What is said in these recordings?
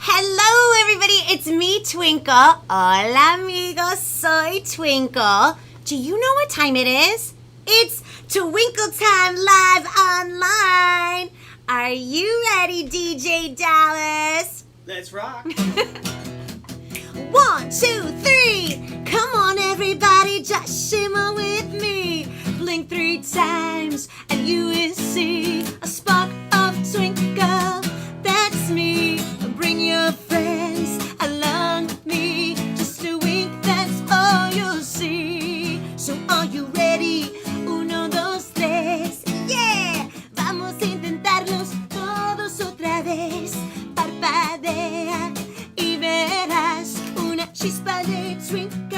Hello, everybody. It's me, Twinkle. Hola, amigos. Soy Twinkle. Do you know what time it is? It's Twinkle Time Live Online. Are you ready, DJ Dallas? Let's rock. 1, 2, 3. Come on, everybody, just shimmer with me. Blink 3 times, and you will see a spark of twinkle. That's me. Bring your friends along with me. Just a wink, that's all you'll see. So are you ready? 1, 2, 3. Yeah, vamos a intentarlos todos otra vez. Parpadea y verás una chispa de twinkle.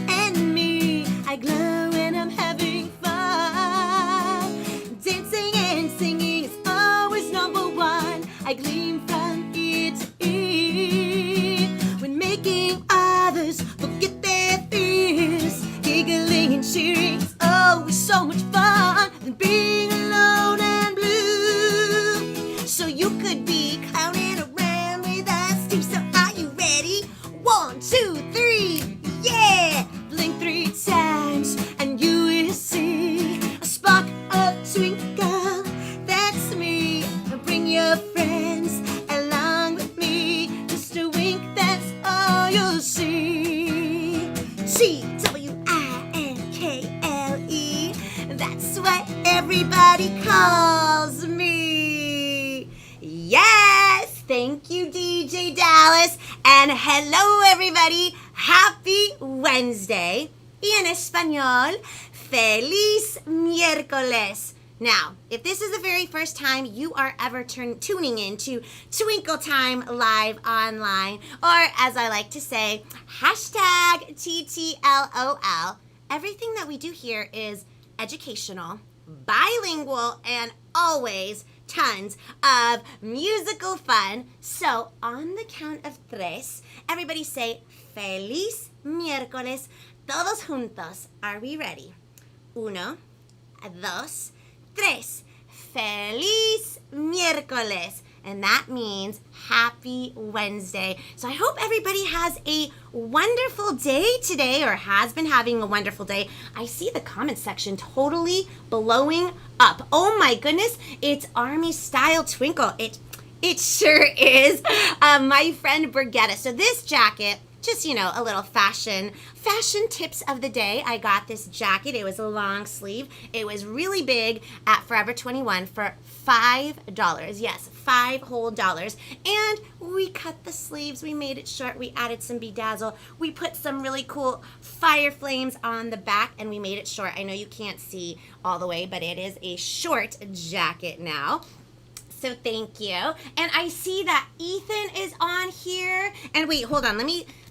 And me, I glow when I'm having fun. Dancing and singing is always number one. I gleam from ear to ear when making others forget their fears. Giggling and cheering is always so much fun than being alone and blue. So you could be clowning around with us too. So are you ready? 1, 2, 3, yeah! Blink 3 times and you will see a spark of twinkle. That's me. Bring your friends along with me. Just a wink, that's all you'll see. Twinkle. That's what everybody calls me. Yes! Thank you, DJ Dallas. And hello, everybody. Happy Wednesday. Y en español, feliz miércoles. Now, if this is the very first time you are ever tuning in to Twinkle Time Live Online, or as I like to say, hashtag TTLOL, everything that we do here is educational, bilingual, and always tons of musical fun. So, on the count of 3, everybody say, Feliz Miércoles, todos juntos. Are we ready? 1, 2, 3. Feliz miércoles. And that means happy Wednesday. So I hope everybody has a wonderful day today, or has been having a wonderful day. I see the comment section totally blowing up. Oh my goodness, it's Army Style Twinkle. It sure is. My friend Brigitta. So this jacket, just, a little fashion tips of the day. I got this jacket. It was a long sleeve. It was really big at Forever 21 for $5. Yes, $5 whole. And we cut the sleeves. We made it short. We added some bedazzle. We put some really cool fire flames on the back, and we made it short. I know you can't see all the way, but it is a short jacket now. So thank you. And I see that Ethan is on here. And wait, hold on.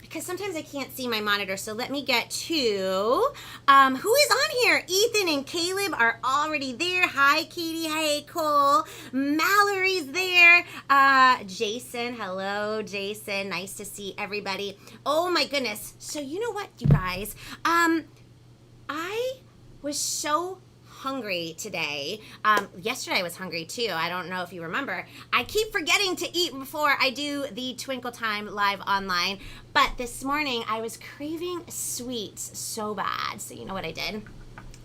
Because sometimes I can't see my monitor, so let me get to, who is on here? Ethan and Caleb are already there. Hi, Katie. Hey, Cole. Mallory's there. Jason. Hello, Jason. Nice to see everybody. Oh, my goodness. So you know what, you guys? I was so hungry today. Yesterday I was hungry too. I don't know if you remember. I keep forgetting to eat before I do the Twinkle Time Live Online, but this morning I was craving sweets so bad. So you know what I did?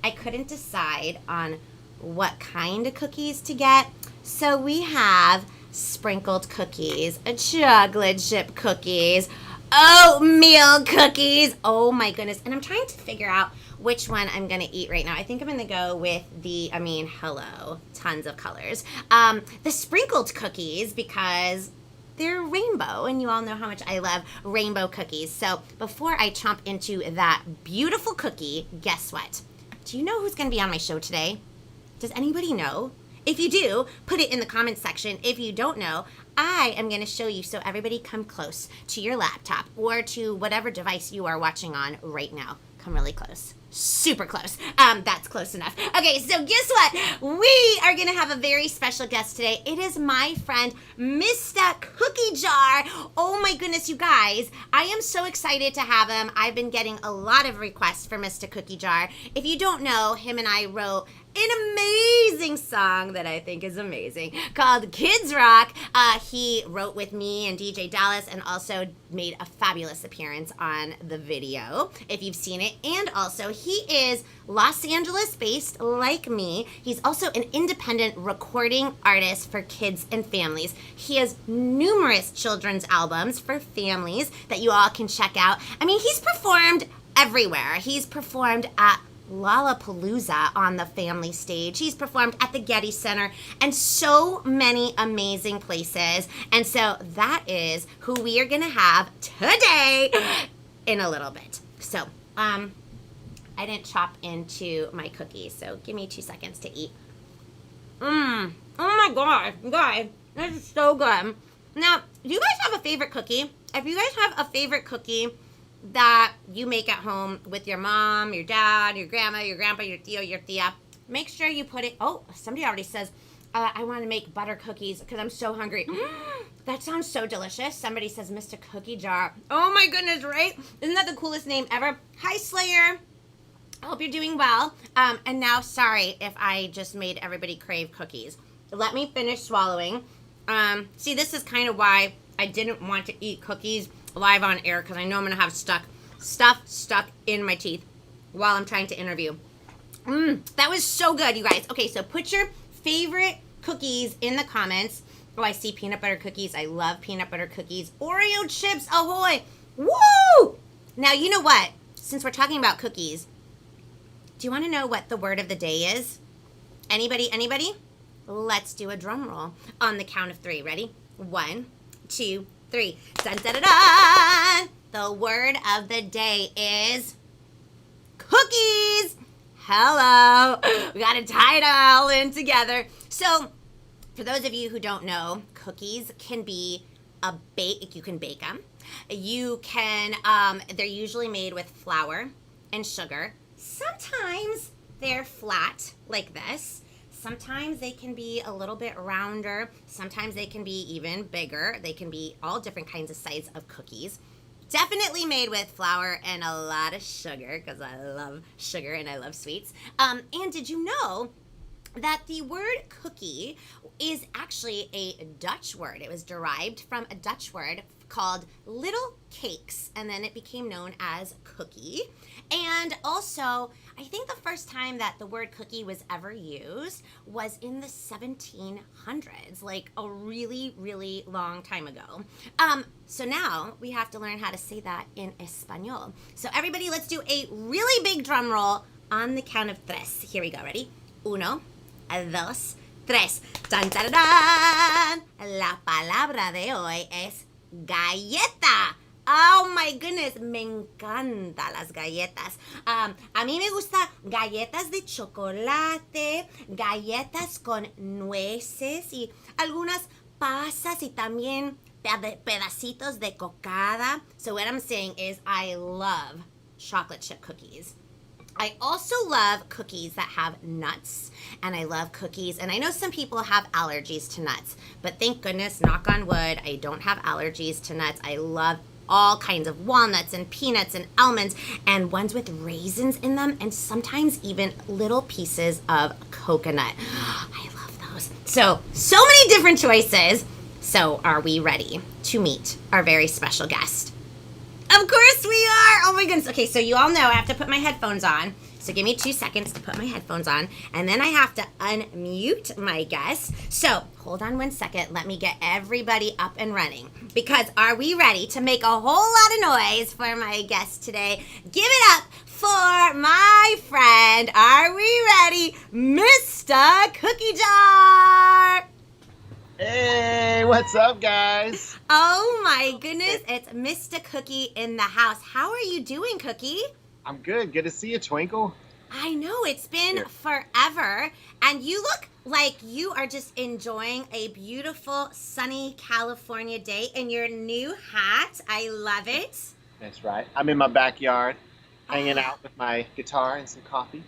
I couldn't decide on what kind of cookies to get. So we have sprinkled cookies, chocolate chip cookies, oatmeal cookies. Oh my goodness. And I'm trying to figure out which one I'm going to eat right now. I think I'm going to go with tons of colors. The sprinkled cookies, because they're rainbow, and you all know how much I love rainbow cookies. So before I chomp into that beautiful cookie, guess what? Do you know who's going to be on my show today? Does anybody know? If you do, put it in the comments section. If you don't know, I am going to show you, so everybody come close to your laptop or to whatever device you are watching on right now. Come really close. Super close. That's close enough. Okay, so guess what? We are going to have a very special guest today. It is my friend, Mista Cookie Jar. Oh my goodness, you guys. I am so excited to have him. I've been getting a lot of requests for Mista Cookie Jar. If you don't know, him and I wrote an amazing song that I think is amazing called Kids Rock. He wrote with me and DJ Dallas and also made a fabulous appearance on the video, if you've seen it. And also, he is Los Angeles based like me. He's also an independent recording artist for kids and families. He has numerous children's albums for families that you all can check out. I mean, he's performed everywhere. He's performed at Lollapalooza on the family stage. He's performed at the Getty Center and so many amazing places. And so that is who we are going to have today in a little bit. So, I didn't chop into my cookies, so give me 2 seconds to eat. Oh my God, guys, this is so good. Now, do you guys have a favorite cookie? If you guys have a favorite cookie that you make at home with your mom, your dad, your grandma, your grandpa, your tío, your tía, make sure you put it. Oh, somebody already says, I want to make butter cookies because I'm so hungry. That sounds so delicious. Somebody says Mr. Cookie Jar. Oh my goodness, right? Isn't that the coolest name ever? Hi, Slayer. I hope you're doing well. And now, sorry if I just made everybody crave cookies. Let me finish swallowing. See, this is kind of why I didn't want to eat cookies live on air, because I know I'm going to have stuff stuck in my teeth while I'm trying to interview. That was so good, you guys. Okay, so put your favorite cookies in the comments. Oh, I see peanut butter cookies. I love peanut butter cookies. Oreo chips, ahoy. Woo! Now, you know what? Since we're talking about cookies, do you want to know what the word of the day is? Anybody? Let's do a drum roll on the count of 3. Ready? 1, 2, 3. Dun, dun, dun, dun. The word of the day is cookies. Hello. We got to tie it all in together. So, for those of you who don't know, cookies can be you can bake them. You can, they're usually made with flour and sugar. Sometimes they're flat like this. Sometimes they can be a little bit rounder. Sometimes they can be even bigger. They can be all different kinds of sizes of cookies. Definitely made with flour and a lot of sugar, because I love sugar and I love sweets. And did you know that the word cookie is actually a Dutch word? It was derived from a Dutch word called little cakes, and then it became known as cookie. And also, I think the first time that the word cookie was ever used was in the 1700s, like a really, really long time ago. So now we have to learn how to say that in Espanol. So everybody, let's do a really big drum roll on the count of 3. Here we go. Ready? 1, 2, 3. Dun, dun, dun, dun. La palabra de hoy es galleta. Oh my goodness, me encantan las galletas. A mí me gusta galletas de chocolate, galletas con nueces y algunas pasas y también pedacitos de cocada. So what I'm saying is I love chocolate chip cookies. I also love cookies that have nuts, and I love cookies, and I know some people have allergies to nuts, but thank goodness, knock on wood, I don't have allergies to nuts. I love all kinds of walnuts and peanuts and almonds and ones with raisins in them, and sometimes even little pieces of coconut. I love those. So many different choices. So are we ready to meet our very special guest? Of course we are. Oh my goodness. Okay, so you all know I have to put my headphones on. So give me 2 seconds to put my headphones on. And then I have to unmute my guest. So hold on 1 second. Let me get everybody up and running. Because are we ready to make a whole lot of noise for my guest today? Give it up for my friend. Are we ready? Mista Cookie Jar. Hey, what's up, guys? Oh my goodness, it's Mista Cookie in the house. How are you doing, Cookie? I'm good. Good to see you, Twinkle. I know, it's been forever, and you look like you are just enjoying a beautiful sunny California day in your new hat. I love it. That's right. I'm in my backyard, hanging out with my guitar and some coffee.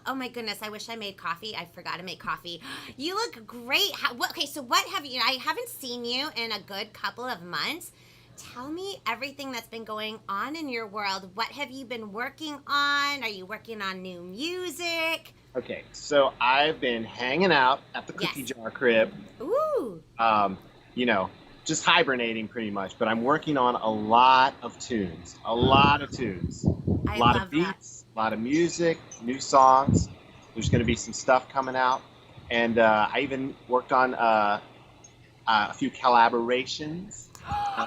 Oh my goodness, I wish I made coffee. I forgot to make coffee. You look great. Okay, so what have you, I haven't seen you in a good couple of months. Tell me everything that's been going on in your world. What have you been working on? Are you working on new music? Okay, so I've been hanging out at the cookie Yes. jar crib, Ooh, um, you know, just hibernating pretty much, but I'm working on a lot of tunes, a lot of tunes, a I lot of love that. beats, a lot of music, new songs. There's going to be some stuff coming out. And I even worked on a few collaborations. Uh,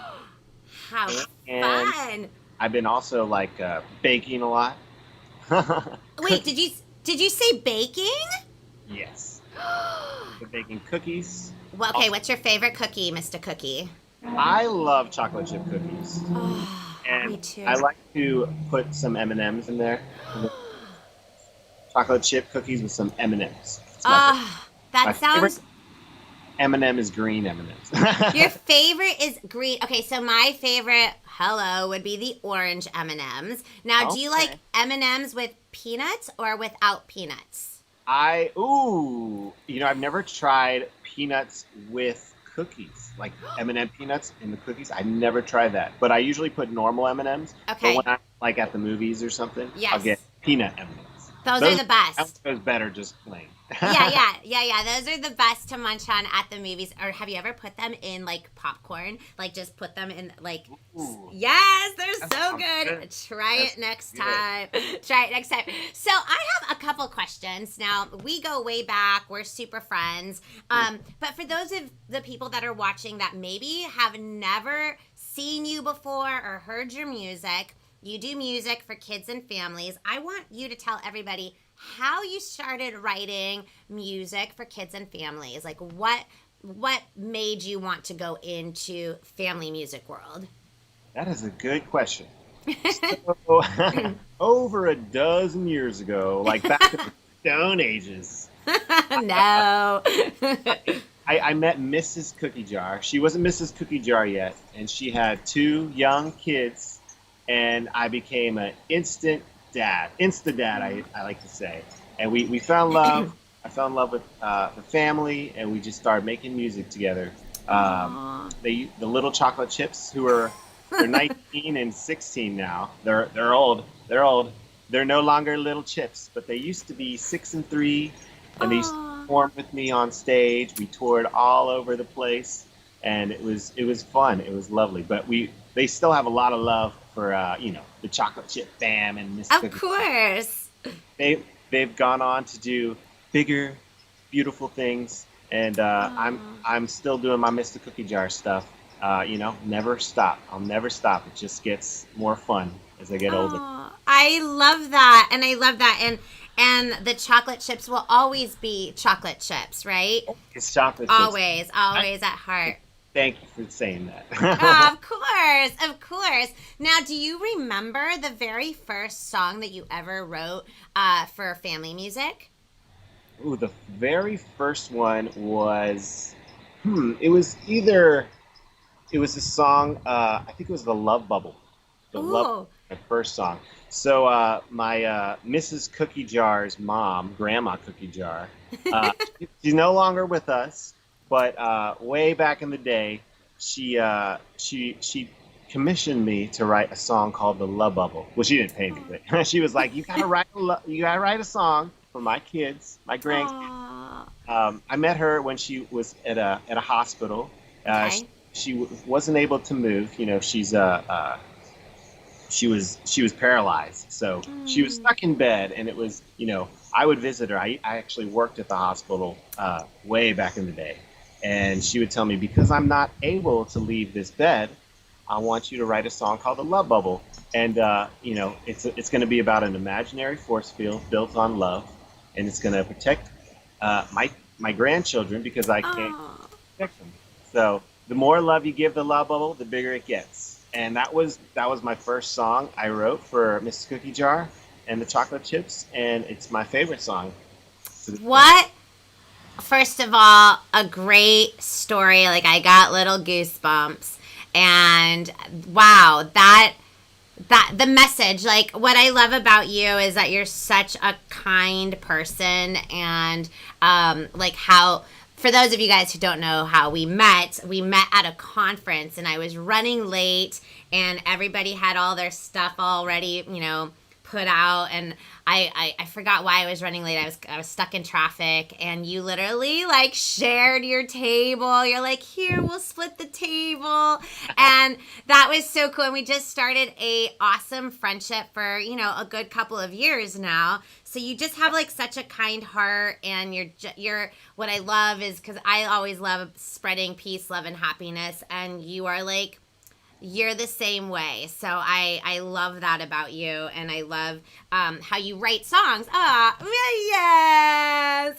How and fun. I've been also like baking a lot. Wait, Cookies. did you say baking? Yes. Been baking cookies. Well, okay, Also, what's your favorite cookie, Mr. Cookie? I love chocolate chip cookies. Oh, me And I too. like to put some M&Ms in there. Chocolate chip cookies with some M&Ms. It's my favorite. Ah, that My favorite sounds. M&M is green Your M&Ms. favorite is green. Okay, so my favorite, hello, would be the orange M&Ms. Now, do you like Okay. M&Ms with peanuts or without peanuts? I've never tried peanuts with cookies, like M&M peanuts in the cookies. I never tried that, but I usually put normal M&Ms. But when Okay. I'm like at the movies or something, I'll get Yes. peanut M&Ms. Those are Those the I like best. those better just plain. Yeah. Those are the best to munch on at the movies. Or have you ever put them in like popcorn? Like just put them in like. Ooh, Yes, they're that so sounds good. good. Try That's it next good. time. Try it next time. So I have a couple questions. Now we go way back. We're super friends. But for those of the people that are watching that maybe have never seen you before or heard your music, you do music for kids and families. I want you to tell everybody how you started writing music for kids and families. Like what made you want to go into family music world? That is a good question. So, over a dozen years ago, like back in the Stone Ages, No. I met Mrs. Cookie Jar. She wasn't Mrs. Cookie Jar yet, and she had two young kids, and I became an instant dad, insta dad, I like to say. And we fell in love. I fell in love with the family, and we just started making music together. Um, Aw. the little chocolate chips who are they're 19 and 16 now. They're old. They're old. They're no longer little chips, but they used to be 6 and 3, and they used to Aw. perform with me on stage. We toured all over the place, and it was fun. It was lovely. But they still have a lot of love for the chocolate chip fam and Miss Of Cookie. course. They've gone on to do bigger, beautiful things, and Aw. I'm still doing my Mr. Cookie Jar stuff. Never stop. I'll never stop. It just gets more fun as I get older. Oh, I love that. And I love that. And the chocolate chips will always be chocolate chips, right? It's chocolate chips. Always, I, always at heart. Thank you for saying Oh, that. of course, of course. Now, do you remember the very first song that you ever wrote for family music? Ooh, the very first one was, it was either it was a song. I think it was the Love Bubble. The Love, Ooh. my first song. So my Mrs. Cookie Jar's mom, Grandma Cookie Jar, she's no longer with us, but way back in the day, she commissioned me to write a song called the Love Bubble. Well, she didn't pay me, but she was like, you gotta write a song for my kids, my grandkids. Aw. I met her when she was at a hospital. Okay. She wasn't able to move. She was paralyzed, so she was Mm. stuck in bed. And it was, I would visit her. I actually worked at the hospital way back in the day, and she would tell me, because I'm not able to leave this bed, I want you to write a song called the Love Bubble. And it's going to be about an imaginary force field built on love, and it's going to protect my grandchildren because I can't Aw. protect them. So the more love you give the Love Bubble, the bigger it gets. And that was my first song I wrote for Mrs. Cookie Jar and the chocolate chips, and it's my favorite song to this day. What? First of all, a great story. Like I got little goosebumps. And wow, that the message, like what I love about you is that you're such a kind person, and like how, for those of you guys who don't know how we met at a conference, and I was running late, and everybody had all their stuff already, put out, and I forgot why I was running late. I was stuck in traffic, and you literally like shared your table. You're like, here, we'll split the table, and that was so cool. And we just started a awesome friendship for a good couple of years now. So you just have like such a kind heart, and you're what I love is because I always love spreading peace, love, and happiness, and you are like. You're the same way. So I love that about you, and I love how you write songs. Yes,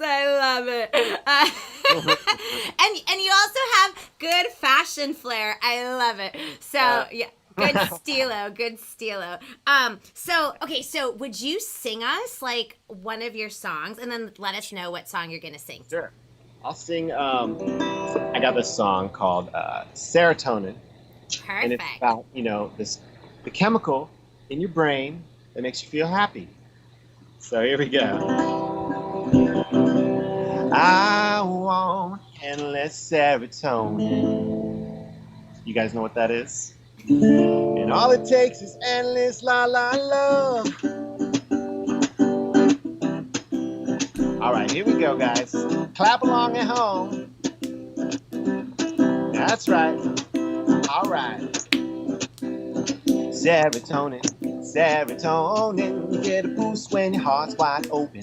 I love it. And you also have good fashion flair. I love it. So yeah. Good stilo. So would you sing us like one of your songs, and then let us know what song you're gonna sing? Sure. I'll sing. I got this song called Serotonin. Perfect. And it's about, the chemical in your brain that makes you feel happy. So here we go. I want endless serotonin. You guys know what that is? And all it takes is endless la la love. All right, here we go, guys. Clap along at home. That's right. All right. Serotonin, you get a boost when your heart's wide open.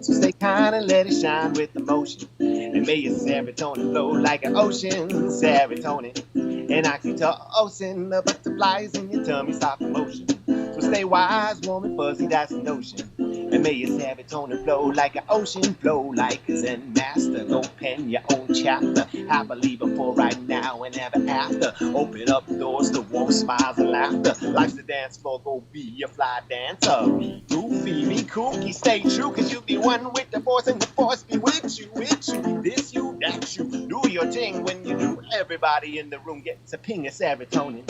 So stay kind and let it shine with emotion. And may your serotonin flow like an ocean. Serotonin and oxytocin, the butterflies in your tummy stop the motion. So stay wise, warm and fuzzy, that's the notion. And may your serotonin flow like an ocean, flow like a Zen master. Go pen your own chapter, happily before, right now, and ever after. Open up doors to warm smiles and laughter. Life's the dance floor, go be a fly dancer. Be goofy, be kooky, stay true, cause you be one with the force, and the force be with you. This you, that you, do your thing. When you do, everybody in the room gets a ping of serotonin.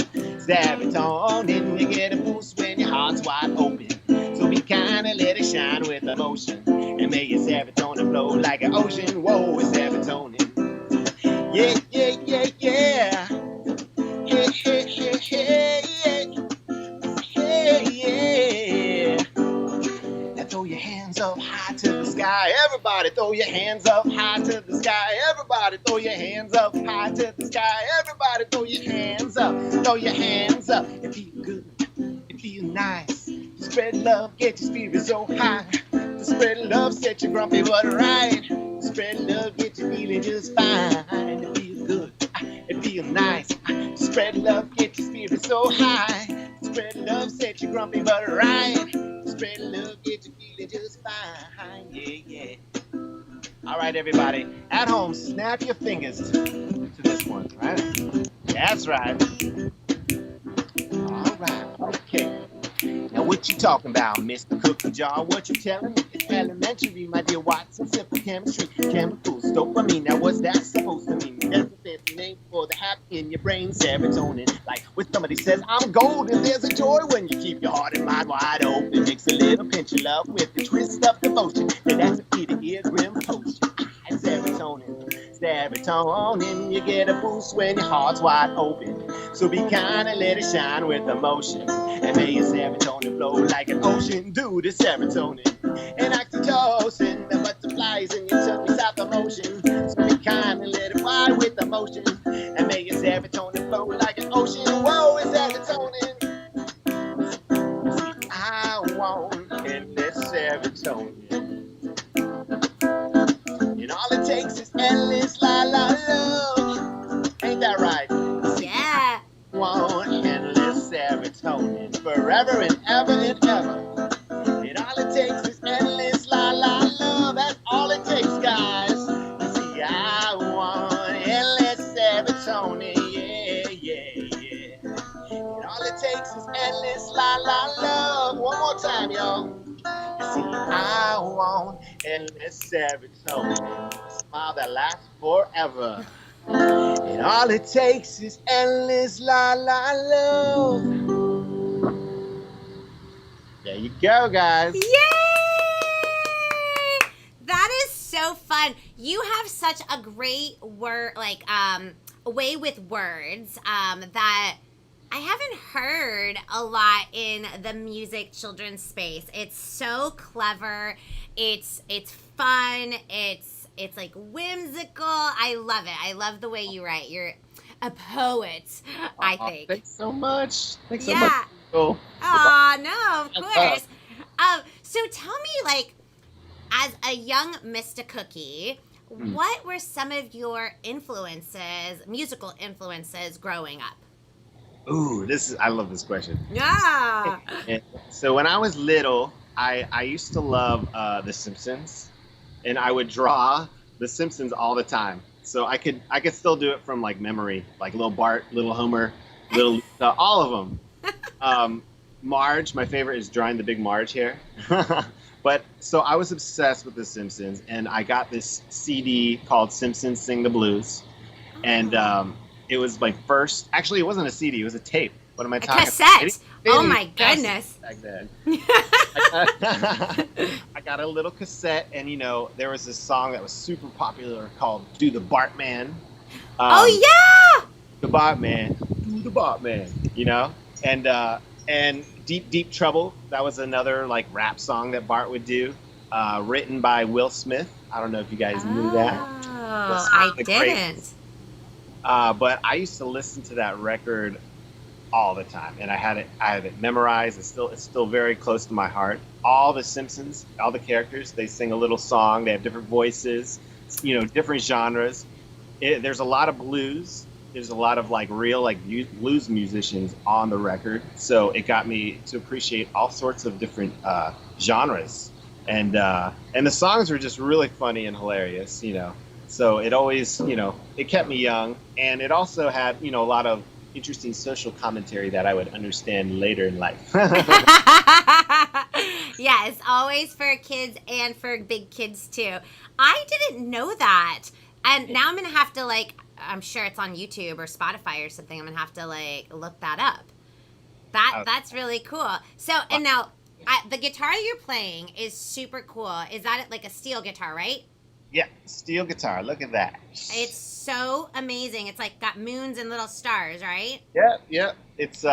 Serotonin, you get a boost when your heart's wide open. So be kind and let it shine with emotion. And may your serotonin flow like an ocean. Whoa, it's serotonin. Yeah, yeah, yeah, yeah. Yeah, yeah, yeah, yeah. Yeah, yeah. Now throw your hands up high to the sky. Everybody throw your hands up high to the sky. Everybody throw your hands up high to the sky. Everybody throw your hands up. Throw your hands up. It feel good. It feel nice. Spread love, get your spirit so high. To spread love, set your grumpy butt right. Spread love, get you feeling just fine. It feels good, it feels nice. Spread love, get your spirit so high. Spread love, set your grumpy butt right. Spread love, get you feeling just fine. Yeah, yeah. All right, everybody, at home, snap your fingers to this one, right? That's right. All right, okay. Now what you talking about, Mr. Cookie Jar? What you telling me? It's elementary, my dear Watson. Simple chemistry, chemicals, dopamine. Now what's that supposed to mean? That's a fancy name for the happy in your brain, serotonin. Like when somebody says, I'm golden, there's a joy when you keep your heart and mind wide open. Mix a little pinch of love with the twist of devotion. And that's a Peter Eargrim potion. And serotonin, you get a boost when your heart's wide open. So be kind and let it shine with emotion. And may your serotonin flow like an ocean. Do the serotonin and oxytocin, the butterflies in your tummy stop the motion. So be kind and let it fly with emotion. And may your serotonin flow like an ocean. Whoa, it's serotonin. I want endless serotonin. And all it takes is endless la la love. Ain't that right? Yeah. Want endless serotonin forever and ever and ever. And all it takes is endless la la love. That's all it takes, guys. See, I want endless serotonin. Yeah, yeah, yeah. And all it takes is endless la la love. One more time, y'all. See, I want endless serotonin. A smile that lasts forever. And all it takes is endless la la love. There you go, guys. Yay! That is so fun. You have such a great way with words that I haven't heard a lot in the music children's space. It's so clever. It's fun. It's like whimsical. I love it. I love the way you write. You're a poet, I think. Thanks so much. Thanks so Yeah. much. Cool. Oh, no, of course. So tell me, like, as a young Mista Cookie, what were some of your influences, musical influences, growing up? Ooh, I love this question. Yeah. And so when I was little, I used to love The Simpsons, and I would draw The Simpsons all the time. So I could still do it from like memory, like little Bart, little Homer, little all of them. Marge, my favorite is drawing the big Marge hair. But so I was obsessed with The Simpsons, and I got this CD called Simpsons Sing the Blues, and it was my first. Actually, it wasn't a CD; it was a tape. What am I talking? Cassette. Oh my goodness! Back then, I got a little cassette, and there was this song that was super popular called "Do the Bart Man." Oh yeah! The Bart Man, do the Bart Man. And Deep Deep Trouble. That was another like rap song that Bart would do, written by Will Smith. I don't know if you guys knew that. Oh, I didn't. But I used to listen to that record all the time, and I had it memorized. It's still very close to my heart. All the Simpsons, all the characters, they sing a little song. They have different voices, different genres. There's a lot of blues. There's a lot of like real like blues musicians on the record, so it got me to appreciate all sorts of different genres, and the songs were just really funny and hilarious, So it always, it kept me young, and it also had, a lot of interesting social commentary that I would understand later in life. Yeah, it's always for kids and for big kids too. I didn't know that, and now I'm gonna have to I'm sure it's on YouTube or Spotify or something. I'm gonna have to look that up. That's really cool. So, and now the guitar you're playing is super cool. Is that like a steel guitar, right? Yeah, steel guitar. Look at that. It's so amazing. It's like got moons and little stars, right? Yeah. It's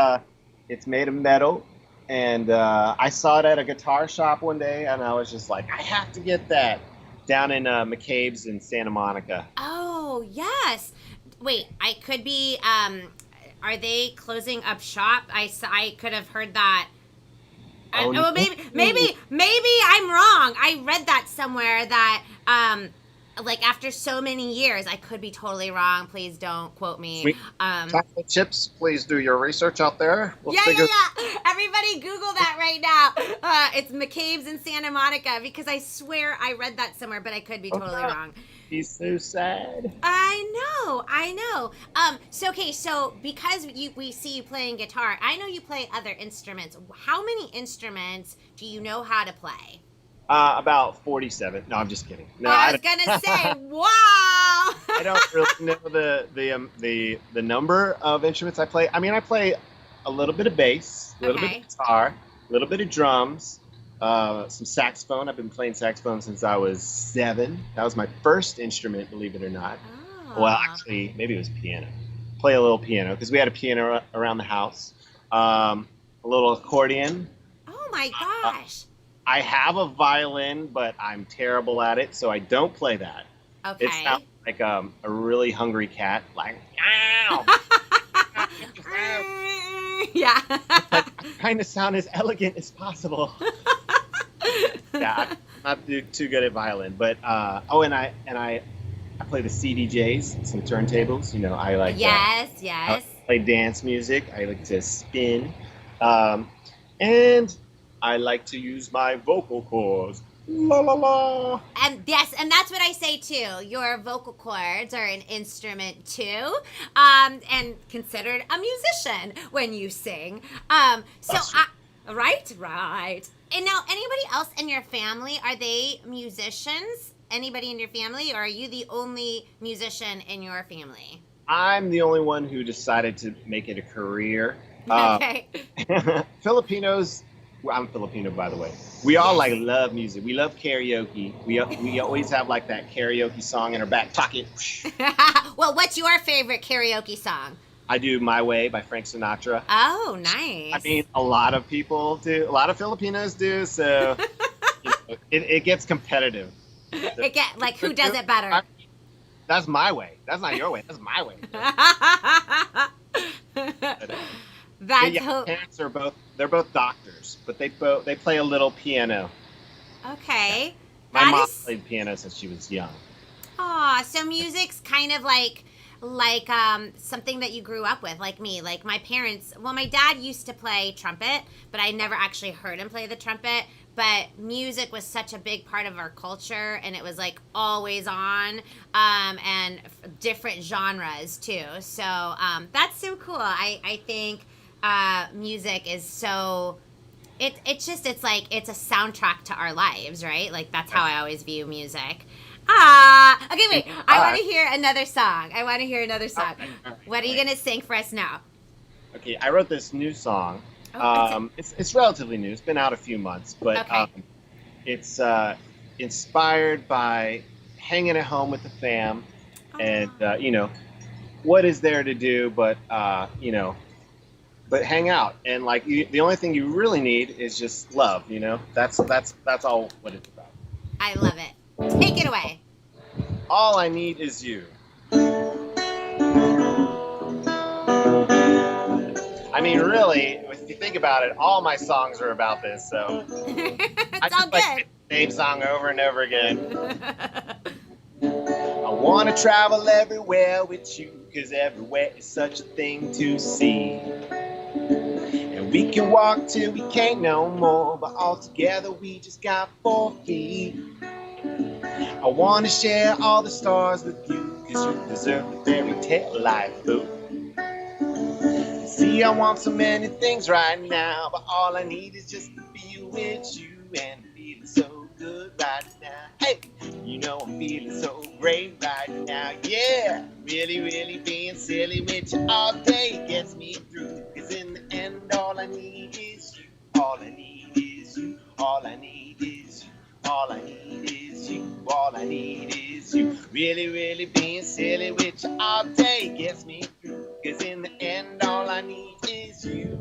made of metal, and I saw it at a guitar shop one day, and I was just like, I have to get that. Down in McCabe's in Santa Monica. Oh, yes. Wait, I could be, are they closing up shop? I could have heard that. Well, maybe I'm wrong. I read that somewhere that, after so many years, I could be totally wrong. Please don't quote me. Chocolate chips, please do your research out there. Yeah. Everybody Google that right now. It's McCabe's in Santa Monica, because I swear I read that somewhere, but I could be totally wrong. He's so sad. I know. So because we see you playing guitar, I know you play other instruments. How many instruments do you know how to play? About 47. No, I'm just kidding. No, I was gonna say, wow. I don't really know the number of instruments I play. I mean, I play a little bit of bass, a little bit of guitar, a little bit of drums, some saxophone. I've been playing saxophone since I was 7. That was my first instrument, believe it or not. Oh. Well, actually, maybe it was piano. Play a little piano because we had a piano around the house. A little accordion. Oh my gosh. I have a violin, but I'm terrible at it, so I don't play that. Okay. It sounds like a really hungry cat, like, ow! Yeah. Trying to sound as elegant as possible. Yeah, I'm not too good at violin, but and I play the CDJs, some turntables. I like. Yes. I play dance music. I like to spin, and I like to use my vocal cords. La la la. And yes, and that's what I say too. Your vocal cords are an instrument too, and considered a musician when you sing. Right. And now, anybody else in your family, are they musicians? Anybody in your family, or are you the only musician in your family? I'm the only one who decided to make it a career. Okay. Filipinos. Well, I'm Filipino, by the way. We all love music. We love karaoke. We always have that karaoke song in our back pocket. Well, what's your favorite karaoke song? I do My Way by Frank Sinatra. Oh, nice. I mean, a lot of people do. A lot of Filipinos do. So it gets competitive. So, It get like who does it better? that's my way. That's not your way. That's my way. That's Yeah, my parents are both doctors, but they play a little piano. okay. My That mom is played piano since she was young. so music's kind of like something that you grew up with, like me. Like my parents, well, my dad used to play trumpet, but I never actually heard him play the trumpet. But music was such a big part of our culture, and it was like always on, and different genres too. So that's so cool. I think music is so it's like it's a soundtrack to our lives, right? Like that's how I always view music. Okay, wait. I want to hear another song. What are you gonna sing for us now? Okay, I wrote this new song. It's relatively new. It's been out a few months, but Okay. it's inspired by hanging at home with the fam, and what is there to do but but hang out, and like the only thing you really need is just love. That's all what it's about. I love it. Take it away. All I need is you. I mean, really, if you think about it, all my songs are about this. So I It's all just like the same song over and over again. I want to travel everywhere with you, 'cause everywhere is such a thing to see. And we can walk till we can't no more, but all together we just got 4 feet. I want to share all the stars with you, 'cause you deserve a fairy tale life, boo. See, I want so many things right now, but all I need is just to be with you and feeling so good right now. Hey, I'm feeling so great right now. Yeah, really, really being silly with you all day gets me through. 'Cause in the end, all I need is you. All I need is you. All I need is you. All I need is you. All I need is you. Really, really being silly with you all day gets me through. 'Cause in the end, all I need is you.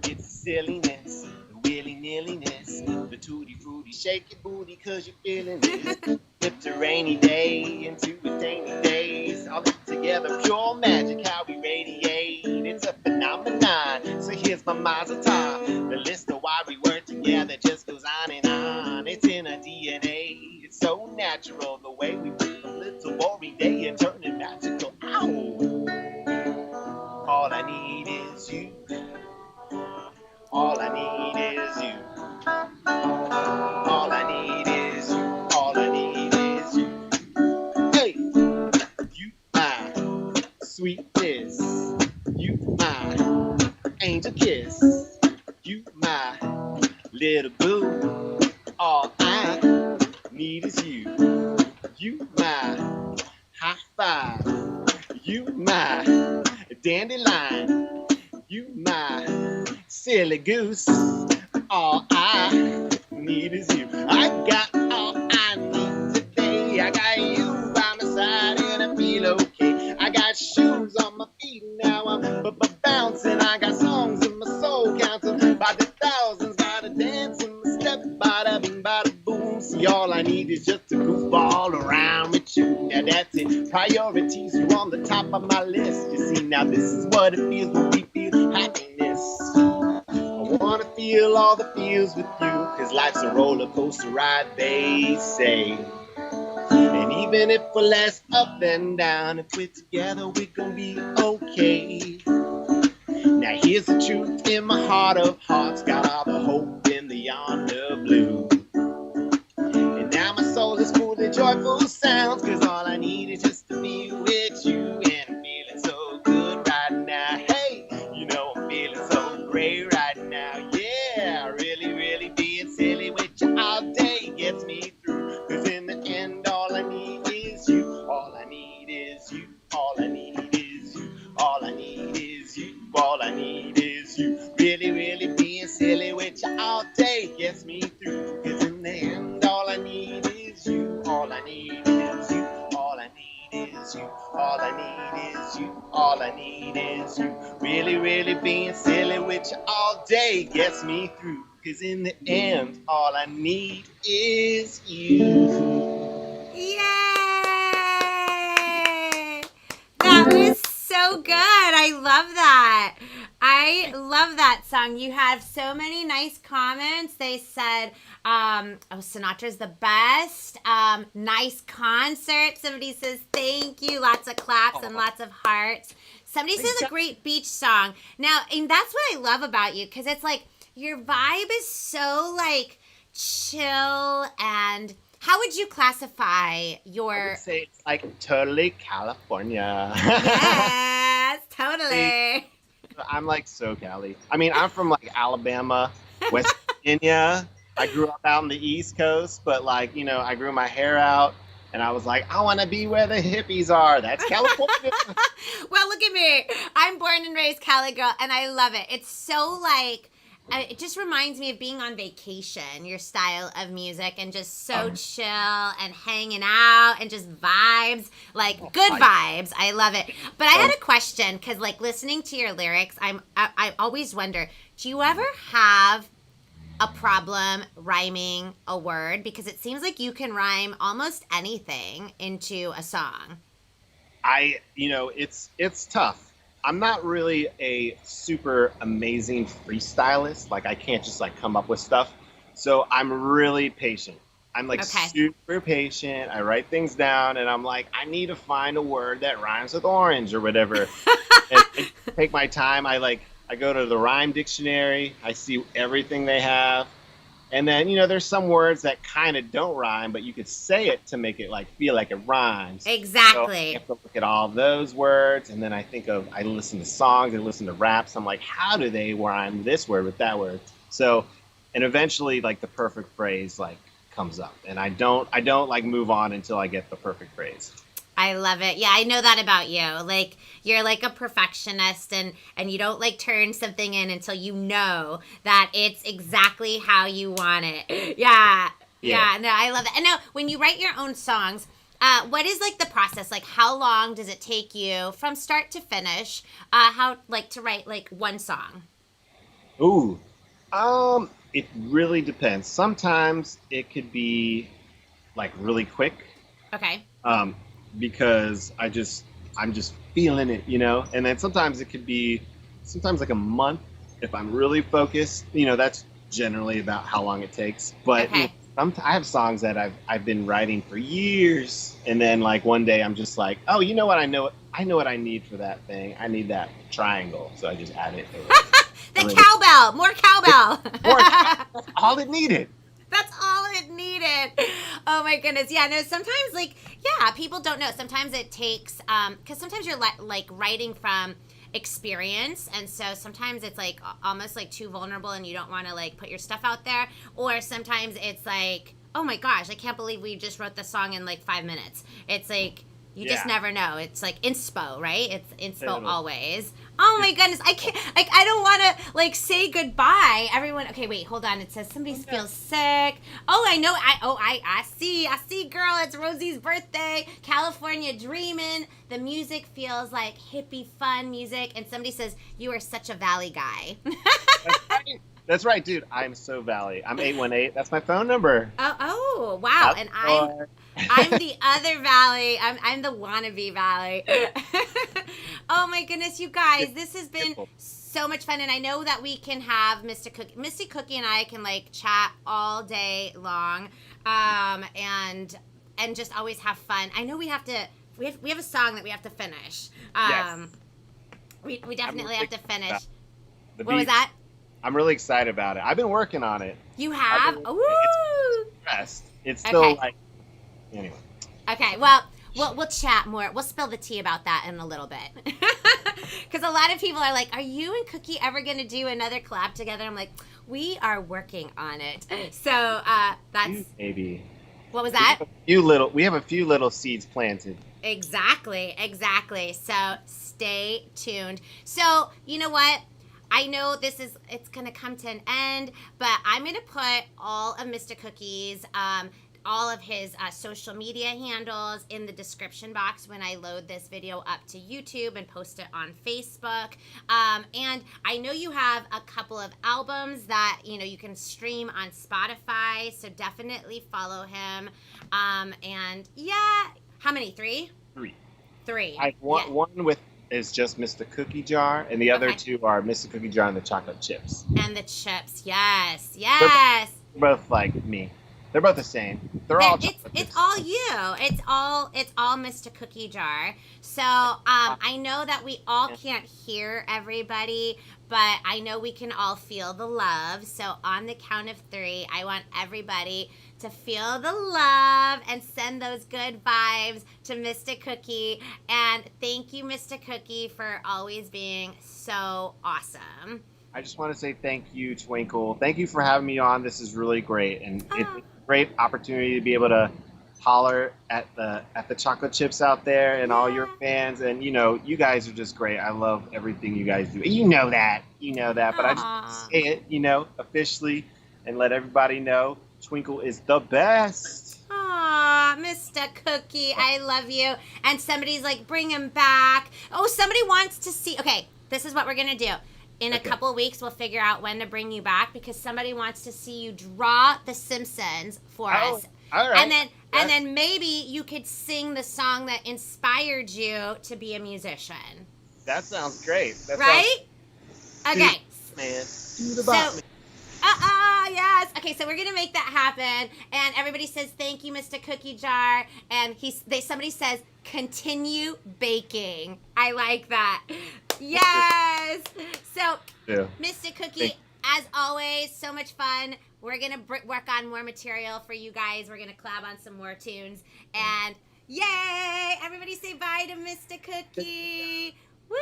It's the silliness, the willy-nilliness, the tutti-frutti, shake your booty 'cause you're feeling it. Flipped a rainy day into a daily days, all together, pure magic, how we radiate. It's a phenomenon, so here's my mazel tov. The list of why we weren't together just goes on and on. It's in our DNA, it's so natural, the way we put a little boring day and turn it magical. Ow! All I need is you. All I need is you. All I need is you. All I need is you. Hey, you my sweetness. You my angel kiss. You my little boo. All I need is you. You my high five. You my dandelion. You my silly goose. All I need is you. I got all I need today. I got you by my side and I feel okay. I got shoes on my feet now. I'm bouncing. I got songs in my soul counting by the thousands. Gotta dance in my step. Bada bing, bada boom. See, all I need is just to goof all around with you. Now that's it. Priorities, you on the top of my list. You see, now this is what it feels when we feel happiness. I wanna feel all the feels with you, 'cause life's a roller coaster ride, they say. And even if we're less up and down, if we're together, we're gonna be okay. Now here's the truth in my heart of hearts, got all the hope in the yonder blue. And now my soul is full of joyful sounds, 'cause all I need is just to be with you. And I'm feeling so good right now. Hey, I'm feeling so great right now. Yeah, really, really being silly with you all day gets me through. 'Cause in the end, all I need is you. All I need is you. All I need is you. All I need is you. All I need is you. Really, really being silly with all I need is you. Really, really being silly with you all day gets me through. Cause in the end, all I need is you. Yay! That was so good. I love that. I love that song. You have so many nice comments. They said, Sinatra's the best. Nice concert. Somebody says thank you. Lots of claps and lots of hearts. Somebody says a great beach song. Now, and that's what I love about you, because it's like your vibe is so like chill. And how would you classify your... I would say it's like totally California. Yes, totally. I'm like so Cali. I mean, I'm from like Alabama, West Virginia. I grew up out on the East Coast, but like, you know, I grew my hair out and I was like, I want to be where the hippies are. That's California. Well, look at me. I'm born and raised Cali girl, and I love it. It's so like, it just reminds me of being on vacation, your style of music, and just so chill and hanging out and just vibes, like good vibes. I love it. But I had a question, because like listening to your lyrics, I always wonder, do you ever have a problem rhyming a word? Because it seems like you can rhyme almost anything into a song. It's tough. I'm not really a super amazing freestylist. Like I can't just like come up with stuff. So I'm really patient. I'm like super patient. I write things down and I'm like, I need to find a word that rhymes with orange or whatever. And I take my time. I go to the rhyme dictionary. I see everything they have. And then, you know, there's some words that kind of don't rhyme, but you could say it to make it like feel like it rhymes. Exactly. So I have to look at all those words, and then I listen to songs, I listen to raps. I'm like, how do they rhyme this word with that word? So, and eventually, like the perfect phrase like comes up, and I don't like move on until I get the perfect phrase. I love it. Yeah, I know that about you. Like you're like a perfectionist, and you don't like turn something in until you know that it's exactly how you want it. Yeah. No, I love it. And now when you write your own songs, what is like the process? Like how long does it take you from start to finish? How like to write like one song? Ooh. It really depends. Sometimes it could be like really quick. Okay. Because I'm just feeling it, you know. And then sometimes it could be like a month if I'm really focused. You know, that's generally about how long it takes. But okay. I have songs that I've been writing for years, and then like one day I'm just like, oh, you know what? I know what I need for that thing. I need that triangle, so I just add it. The cowbell, more cowbell. That's all it needed. That's all it needed. Oh my goodness. Yeah, no, sometimes like, yeah, people don't know. Sometimes it takes, because sometimes you're like writing from experience. And so sometimes it's like almost like too vulnerable and you don't want to like put your stuff out there. Or sometimes it's like, oh my gosh, I can't believe we just wrote this song in like 5 minutes. It's like, you just never know. It's like inspo, right? It's inspo always. Oh my goodness. I can't, like, I don't want to like say goodbye. Everyone, okay, wait, hold on. It says somebody feels sick. Oh, I know. I see, girl. It's Rosie's birthday. California dreaming. The music feels like hippie fun music. And somebody says, you are such a Valley guy. That's right, dude. I'm so Valley. I'm 818. That's my phone number. Oh, wow. And I'm the other Valley. I'm the wannabe Valley. Oh my goodness, you guys, this has been so much fun, and I know that we can have Misty Cookie and I can like chat all day long, and just always have fun. I know we have a song that we have to finish. Yes. We definitely have to finish. What was that? I'm really excited about it. I've been working on it. You have? It's still like, anyway. Okay, well, we'll chat more. We'll spill the tea about that in a little bit. Because a lot of people are like, are you and Cookie ever going to do another collab together? I'm like, we are working on it. So that's... Maybe. What was that? We have a few little seeds planted. Exactly. So stay tuned. So, you know what? I know it's going to come to an end, but I'm going to put all of Mr. Cookie's all of his social media handles in the description box when I load this video up to YouTube and post it on Facebook. And I know you have a couple of albums that, you can stream on Spotify, so definitely follow him. And yeah, how many? Three? Three. One is just Mr. Cookie Jar, and the other two are Mr. Cookie Jar and the chocolate chips. And the chips, yes. They're both like me. They're both the same. They're all chocolate chips. It's all you. It's all Mr. Cookie Jar. So I know that we all can't hear everybody, but I know we can all feel the love. So on the count of 3, I want everybody to feel the love and send those good vibes to Mr. Cookie. And thank you, Mr. Cookie, for always being so awesome. I just want to say thank you, Twinkle. Thank you for having me on. This is really great, and it's a great opportunity to be able to holler at the chocolate chips out there and all your fans. And you guys are just great. I love everything you guys do. And you know that. But I just want to say it, officially, and let everybody know Twinkle is the best. Aw, Mr. Cookie, I love you. And somebody's like, bring him back. Oh, somebody wants to see. Okay, this is what we're gonna do. In a couple of weeks, we'll figure out when to bring you back because somebody wants to see you draw The Simpsons for us. All right. And then maybe you could sing the song that inspired you to be a musician. That sounds great. Right? Okay. Man, do the bop. Yes. Okay, so we're gonna make that happen. And everybody says thank you, Mr. Cookie Jar. And somebody says continue baking. I like that. Yes. So, Mr. Cookie, as always, so much fun. We're gonna work on more material for you guys. We're gonna collab on some more tunes. And yay! Everybody say bye to Mr. Cookie. Woo!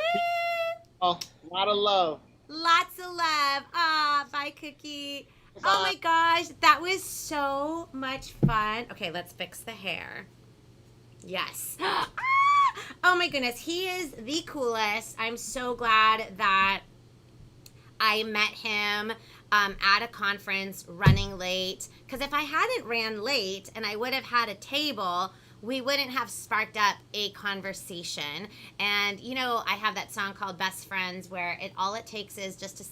Oh, a lot of love. Lots of love. Bye, Cookie. Bye. Oh my gosh, that was so much fun. Okay, let's fix the hair. Yes. Oh my goodness, he is the coolest. I'm so glad that I met him at a conference running late. Because if I hadn't ran late and I would have had a table, we wouldn't have sparked up a conversation. And I have that song called Best Friends where all it takes is just to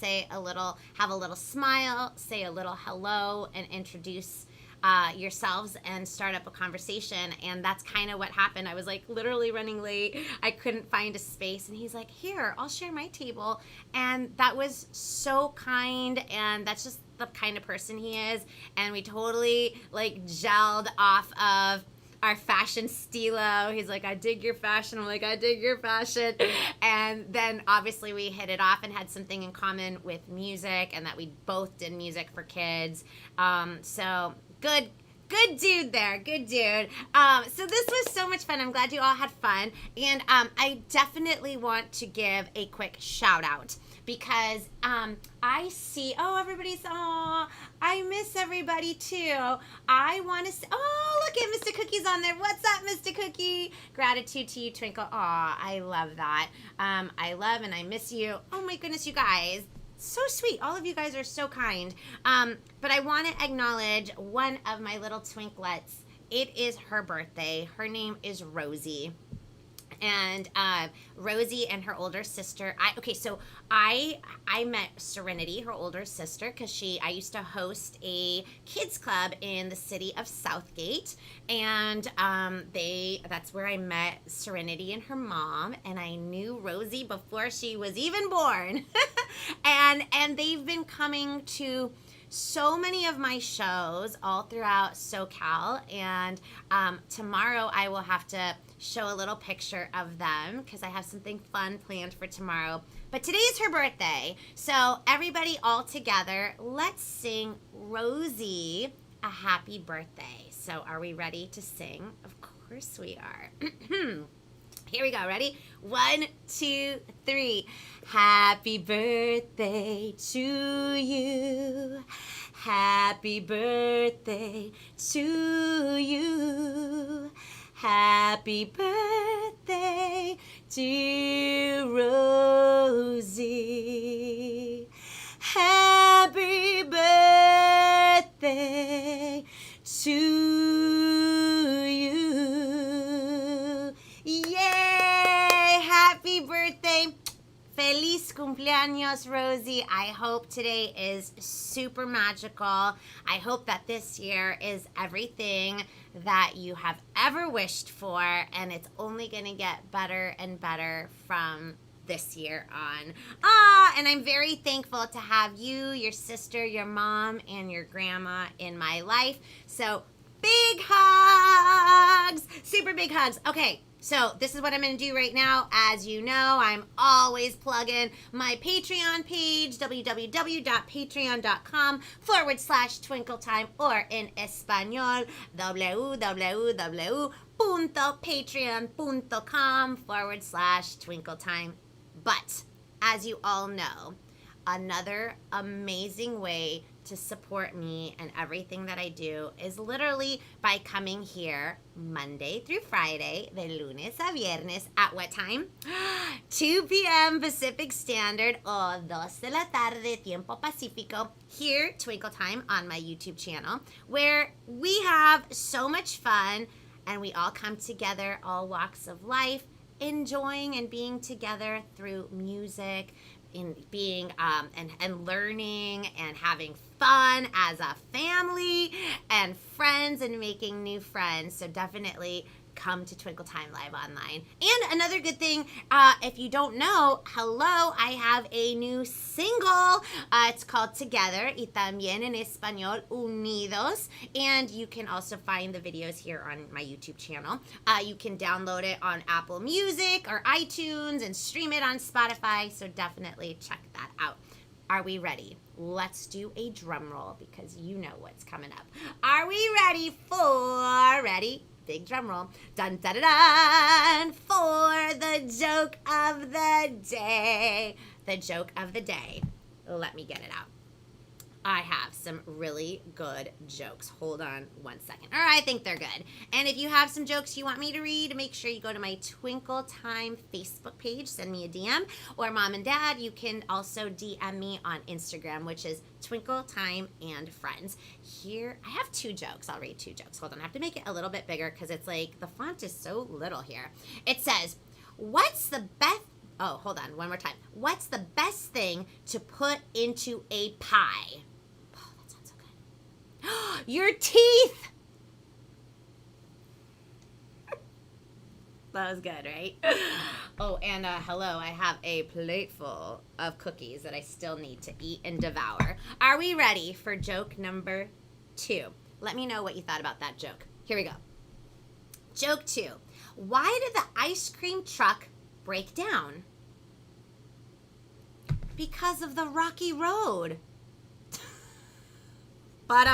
have a little smile, say a little hello, and introduce yourselves and start up a conversation. And that's kind of what happened. I was like literally running late. I couldn't find a space. And he's like, here, I'll share my table. And that was so kind. And that's just the kind of person he is. And we totally gelled off of our fashion stilo. He's like, I dig your fashion. I'm like, I dig your fashion. And then obviously we hit it off and had something in common with music and that we both did music for kids. So good dude there. Good dude. So this was so much fun. I'm glad you all had fun. And I definitely want to give a quick shout out because I see, I miss everybody too. I want to say, look at Mr. Cookie's on there. What's up, Mr. Cookie? Gratitude to you, Twinkle. I love that. I love and I miss you. Oh my goodness, you guys. So sweet. All of you guys are so kind. But I want to acknowledge one of my little twinklets. It is her birthday. Her name is Rosie. And Rosie and her older sister. I met Serenity, her older sister, because I used to host a kids club in the city of Southgate, and that's where I met Serenity and her mom, and I knew Rosie before she was even born, and they've been coming to so many of my shows all throughout SoCal, and tomorrow I will have to show a little picture of them because I have something fun planned for tomorrow. But today is her birthday, so everybody all together, let's sing Rosie a happy birthday. So are we ready to sing? Of course we are. Here we go. Ready? 1, 2, 3. Happy birthday to you. Happy birthday to you. Happy birthday, dear Rosie. Happy birthday to Feliz cumpleaños, Rosie. I hope today is super magical. I hope that this year is everything that you have ever wished for, and it's only going to get better and better from this year on. And I'm very thankful to have you, your sister, your mom, and your grandma in my life. So big hugs, super big hugs. Okay, so this is what I'm going to do right now. As you know, I'm always plugging my Patreon page, www.patreon.com/twinkletime, or in Espanol, www.patreon.com/twinkletime. But as you all know, another amazing way to support me and everything that I do is literally by coming here Monday through Friday, de lunes a viernes, at what time? 2 p.m. Pacific Standard or 2 de la tarde, Tiempo Pacífico, here, Twinkle Time, on my YouTube channel, where we have so much fun and we all come together, all walks of life, enjoying and being together through music, in being and learning and having fun as a family and friends and making new friends. So definitely come to Twinkle Time Live online. And another good thing, if you don't know, hello, I have a new single. It's called Together, y también en español, Unidos. And you can also find the videos here on my YouTube channel. You can download it on Apple Music or iTunes and stream it on Spotify. So definitely check that out. Are we ready? Let's do a drum roll because you know what's coming up. Are we ready for, ready? Big drum roll. Dun, dun, dun, dun, for the joke of the day. The joke of the day. Let me get it out. I have some really good jokes. Hold on one second. Or I think they're good. And if you have some jokes you want me to read, make sure you go to my Twinkle Time Facebook page. Send me a DM. Or Mom and Dad, you can also DM me on Instagram, which is Twinkle Time and Friends. Here, I have 2 jokes. I'll read 2 jokes. Hold on. I have to make it a little bit bigger because it's like the font is so little here. It says, what's the best... Oh, hold on. One more time. What's the best thing to put into a pie? Your teeth! That was good, right? Oh, and hello, I have a plate full of cookies that I still need to eat and devour. Are we ready for joke number 2? Let me know what you thought about that joke. Here we go. Joke 2. Why did the ice cream truck break down? Because of the rocky road. But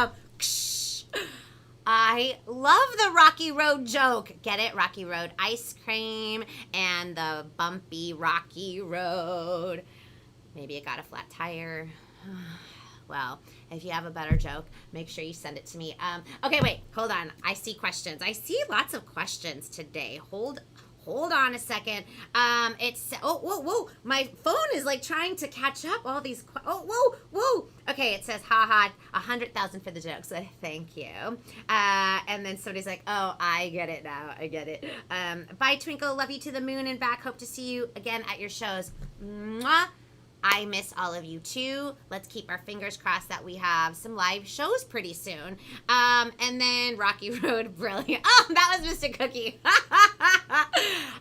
I love the Rocky Road joke. Get it? Rocky Road ice cream and the bumpy Rocky Road. Maybe it got a flat tire. Well, if you have a better joke, make sure you send it to me. Okay, wait. Hold on. I see questions. I see lots of questions today. Hold on a second. It's whoa. My phone is like trying to catch up all these. Whoa. Okay, it says, haha, 100,000 for the joke. So thank you. And then somebody's like, oh, I get it now. I get it. Bye, Twinkle. Love you to the moon and back. Hope to see you again at your shows. Mwah. I miss all of you too. Let's keep our fingers crossed that we have some live shows pretty soon. And then Rocky Road, brilliant. Oh, that was Mr. Cookie.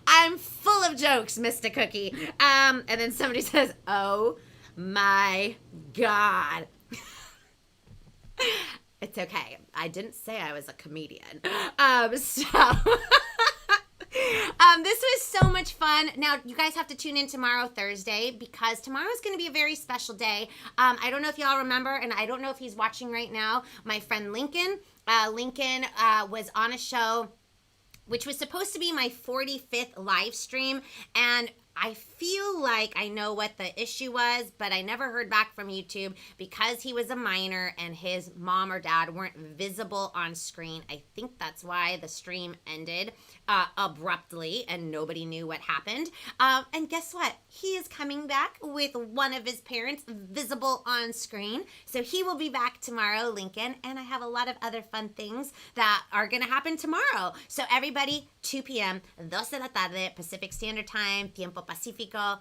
I'm full of jokes, Mr. Cookie. And then somebody says, oh my God. It's okay. I didn't say I was a comedian. This was so much fun. Now, you guys have to tune in tomorrow, Thursday, because tomorrow is going to be a very special day. I don't know if y'all remember, and I don't know if he's watching right now, my friend Lincoln. Lincoln was on a show, which was supposed to be my 45th live stream, and I feel like I know what the issue was, but I never heard back from YouTube because he was a minor and his mom or dad weren't visible on screen. I think that's why the stream ended abruptly and nobody knew what happened. And guess what? He is coming back with one of his parents visible on screen. So he will be back tomorrow, Lincoln, and I have a lot of other fun things that are going to happen tomorrow. So everybody, 2 p.m., 2 de la tarde, Pacific Standard Time, Tiempo Pacífico.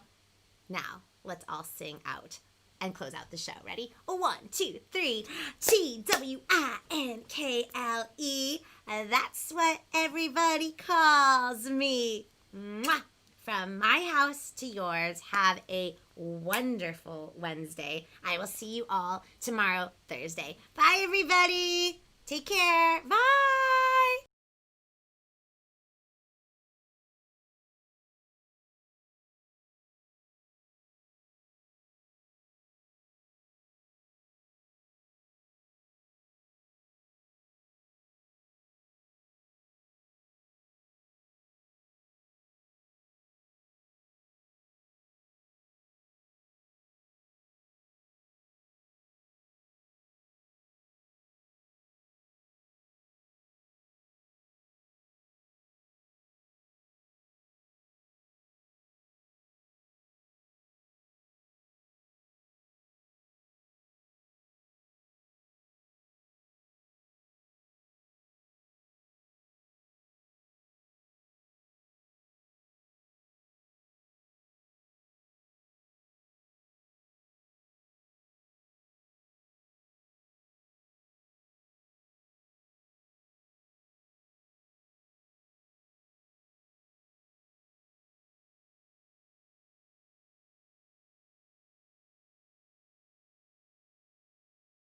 Now, let's all sing out and close out the show. Ready? 1, 2, 3. Twinkle. That's what everybody calls me. Mwah! From my house to yours, have a wonderful Wednesday. I will see you all tomorrow, Thursday. Bye, everybody. Take care. Bye.